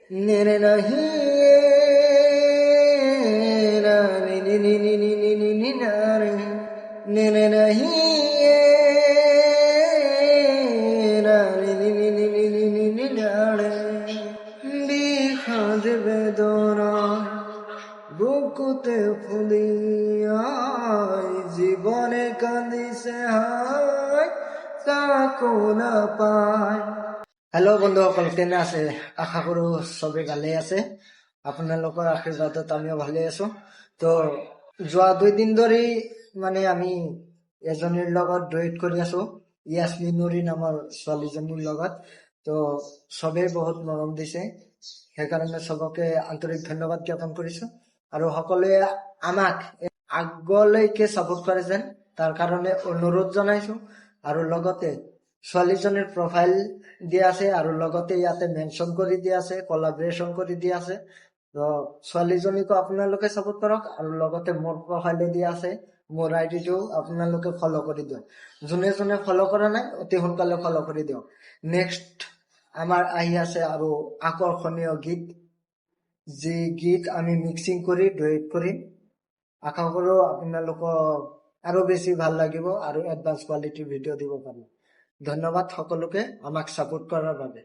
নিরে নাহি না নি নি নি নি নি নি নি নি না রে নিরে নাহি না নি নি নি নি নি নি নি নি না রে বিষাদ বেদনায় বুকুতে ফুলিয়ায় জীবনে কান্দিছে হায় কাকো না পায়। হেল্ল' বন্ধুসকল, কেনে আছে? আশা কৰো চবে ভালে আছে। আপোনালোকৰ আশীৰ্বাদত আমিও ভালে আছো। তো যোৱা 2 দিন ধৰি মানে আমি এজনীৰ লগত ডুৱেট কৰি আছো, ইয়াছমিন নুৰী নামৰ ছোৱালীজনীৰ লগত। তো চবেই বহুত মৰম দিছে, সেইকাৰণে চবকে আন্তৰিক ধন্যবাদ জ্ঞাপন কৰিছো। আৰু সকলোৱে আমাক আগলৈকে ছাপোৰ্ট কৰে যেন তাৰ কাৰণে অনুৰোধ জনাইছো। আৰু লগতে ছোৱালীজনীৰ প্ৰফাইল দিয়া আছে আৰু লগতে ইয়াতে মেনশ্যন কৰি দিয়া আছে, কলাবৰেশ্যন কৰি দিয়া আছে। তো ছোৱালীজনীকো আপোনালোকে ছাপোৰ্ট কৰক আৰু লগতে মোৰ প্ৰফাইলে দিয়া আছে, মোৰ আইডিটো আপোনালোকে ফ'ল' কৰি দিয়ক। যোনে যোনে ফ'ল' কৰা নাই অতি সোনকালে ফ'ল' কৰি দিয়ক। নেক্সট আমাৰ আহি আছে আৰু আকৰ্ষণীয় গীত, যি গীত আমি মিক্সিং কৰি ডুৱেট কৰিম। আশা কৰো আপোনালোকক আৰু বেছি ভাল লাগিব আৰু এডভান্স কোৱালিটিৰ ভিডিঅ' দিব পাৰিম। ধন্যবাদ সকলোকে আমাক ছাপোৰ্ট কৰাৰ বাবে।